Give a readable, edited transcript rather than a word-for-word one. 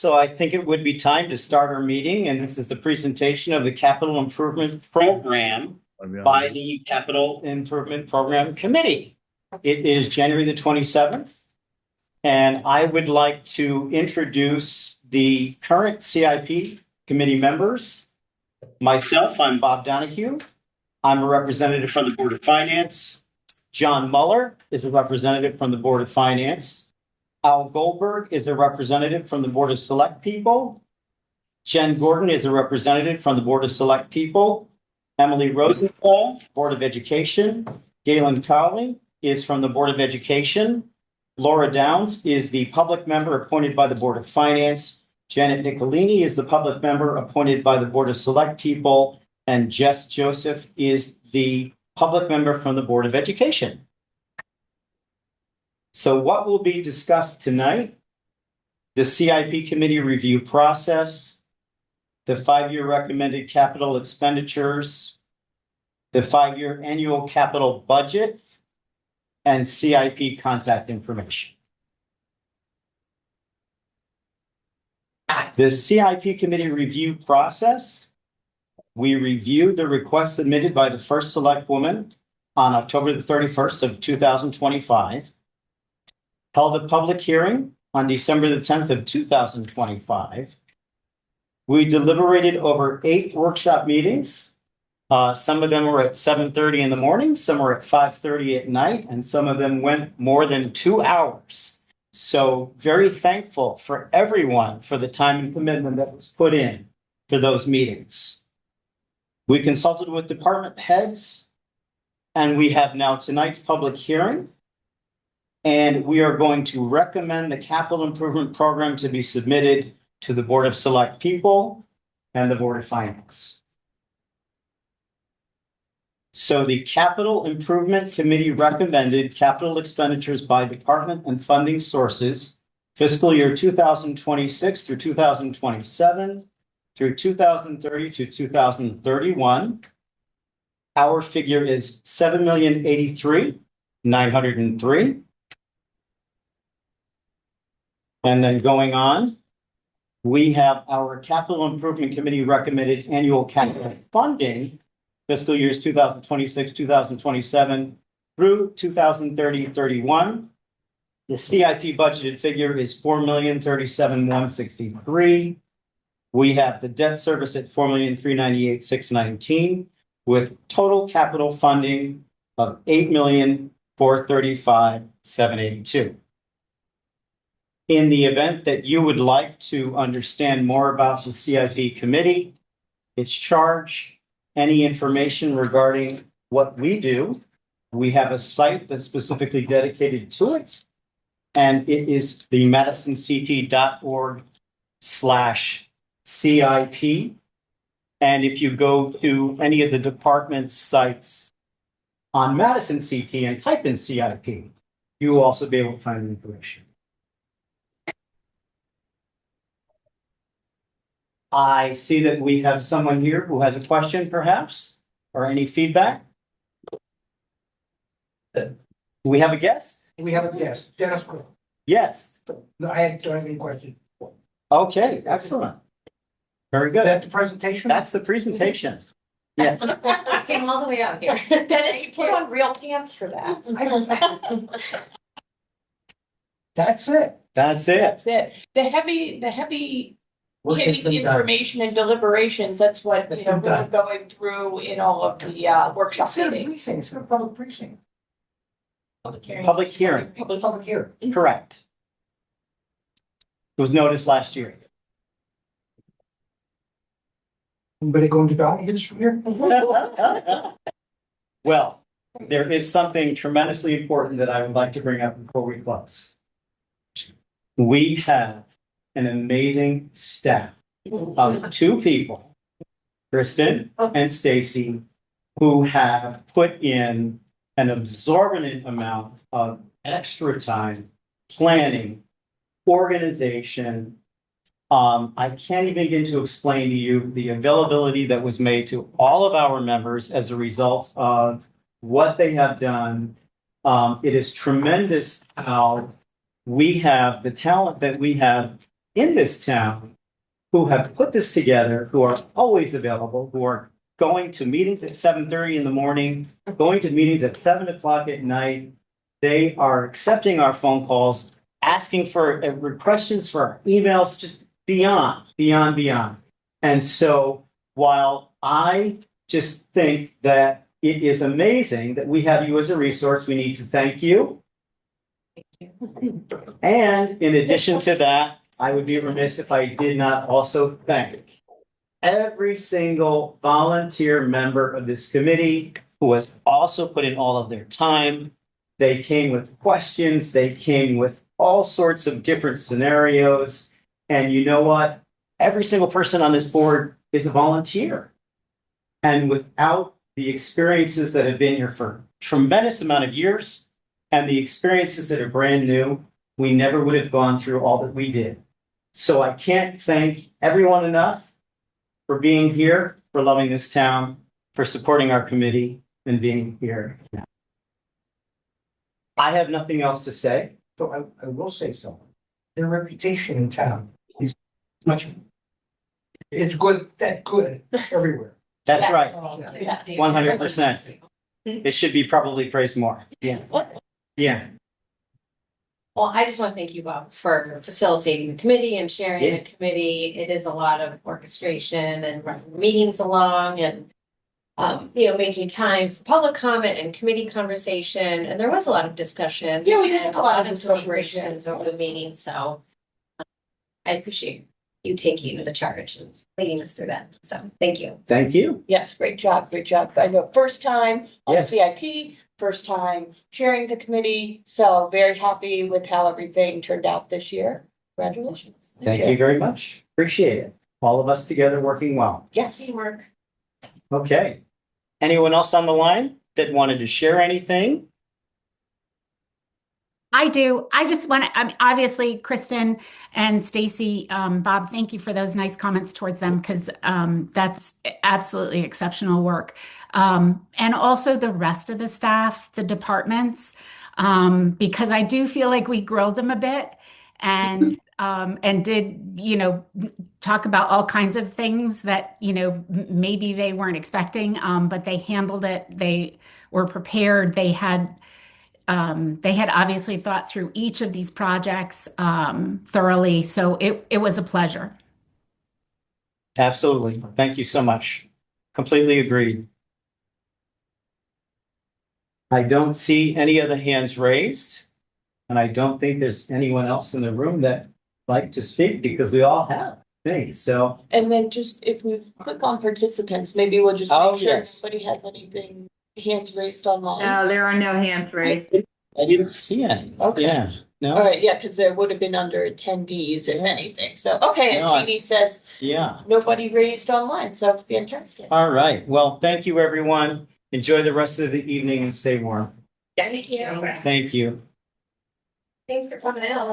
so I think it would be time to start our meeting, and this is the presentation of the Capital Improvement Program by the Capital Improvement Program Committee. It is January the 27th, and I would like to introduce the current CIP committee members. Myself, I'm Bob Donahue. I'm a representative from the Board of Finance. John Muller is a representative from the Board of Finance. Al Goldberg is a representative from the Board of Select People. Jen Gordon is a representative from the Board of Select People. Emily Rosenthal, Board of Education. Galen Cowley is from the Board of Education. Laura Downs is the public member appointed by the Board of Finance. Janet Nicolini is the public member appointed by the Board of Select People. And Jess Joseph is the public member from the Board of Education. So what will be discussed tonight? The CIP committee review process, the 5-year recommended capital expenditures, the 5-year annual capital budget, and CIP contact information. The CIP committee review process, we reviewed the request submitted by the first select woman on October the 31st of 2025. Held a public hearing on December the 10th of 2025. We deliberated over 8 workshop meetings. Some of them were at 7:30 in the morning, some were at 5:30 at night, and some of them went more than 2 hours. So very thankful for everyone for the time and commitment that was put in for those meetings. We consulted with department heads, and we have now tonight's public hearing. And we are going to recommend the capital improvement program to be submitted to the Board of Select People and the Board of Finance. So the Capital Improvement Committee recommended capital expenditures by department and funding sources, fiscal year 2026 through 2027, through 2030 to 2031. Our figure is $7,083,903. And then going on, we have our Capital Improvement Committee recommended annual capital funding, fiscal years 2026, 2027 through 2030-31. The CIP budgeted figure is $4,037,163. We have the debt service at $4,398,619 with total capital funding of $8,435,782. In the event that you would like to understand more about the CIP committee, its charge, any information regarding what we do, we have a site that's specifically dedicated to it, and it is the madisonct.org/CIP. And if you go to any of the department sites on Madison CT and type in CIP, you will also be able to find information. I see that we have someone here who has a question, perhaps, or any feedback. Do we have a guest? We have a guest, Dennis. Yes. No, I don't have any questions. Okay, excellent. Very Is good. that the presentation? That's the presentation. Yes. Came all the way out here. Dennis, you put on real pants for that. That's it. That's it. The heavy Work has hitting been done. information and deliberations, that's what It's we were been done. going through in all of the workshop It's a meetings. precinct, it's a public precinct, Public hearing. Public hearing. public hearing. Correct. It was noticed last year. Anybody going to Valley Hills from here? Well, there is something tremendously important that I would like to bring up before we close. We have an amazing staff of 2 people, Kristen and Stacy, who have put in an absorbent amount of extra time planning, organization. I can't even begin to explain to you the availability that was made to all of our members as a result of what they have done. It is tremendous how we have the talent that we have in this town who have put this together, who are always available, who are going to meetings at 7:30 in the morning, going to meetings at 7 o'clock at night. They are accepting our phone calls, asking for questions for our emails, just beyond, beyond, beyond. And so while I just think that it is amazing that we have you as a resource, we need to thank you. And in addition to that, I would be remiss if I did not also thank every single volunteer member of this committee who has also put in all of their time. They came with questions, they came with all sorts of different scenarios. And you know what? Every single person on this board is a volunteer. And without the experiences that have been here for a tremendous amount of years and the experiences that are brand new, we never would have gone through all that we did. So I can't thank everyone enough for being here, for loving this town, for supporting our committee, and being here. I have nothing else to say. So I will say so. Their reputation in town is much, it's good, that good everywhere. That's right, Yeah. 100%. It should be probably praised more. Yeah. Yeah. Well, I just want to thank you, Bob, for facilitating the committee and sharing Yeah. the committee. It is a lot of orchestration and running meetings along and making time for public comment and committee conversation. And there was a lot of discussion. Yeah, we had and a lot of deliberations over the meeting. So I appreciate you taking the charge and leading us through that. So thank you. Thank you. Yes, great job, great job. I know first time on Yes. CIP, first time chairing the committee. So very happy with how everything turned out this year. Congratulations. Thank you very much. Appreciate it. All of us together working well. Yes. Teamwork. Okay. Anyone else on the line that wanted to share anything? I do. I just want to, obviously, Kristen and Stacy, Bob, thank you for those nice comments towards them because that's absolutely exceptional work. And also the rest of the staff, the departments, because I do feel like we grilled them a bit and did, talk about all kinds of things that, maybe they weren't expecting, but they handled it. They were prepared. They had obviously thought through each of these projects thoroughly. So it was a pleasure. Absolutely. Thank you so much. Completely agreed. I don't see any other hands raised. And I don't think there's anyone else in the room that would like to speak because we all have things. So, And then just if we click on participants, maybe we'll just Oh, make sure yes. somebody has anything, hands raised online. No, there are no hands raised. I didn't see any. Okay. Yeah. No? All right, yeah, because there would have been under attendees if anything. So, okay, and No, I- Jeannie says Yeah. nobody raised online, so fantastic. All right. Well, thank you, everyone. Enjoy the rest of the evening and stay warm. Thank you. Thank you. Thanks for coming out.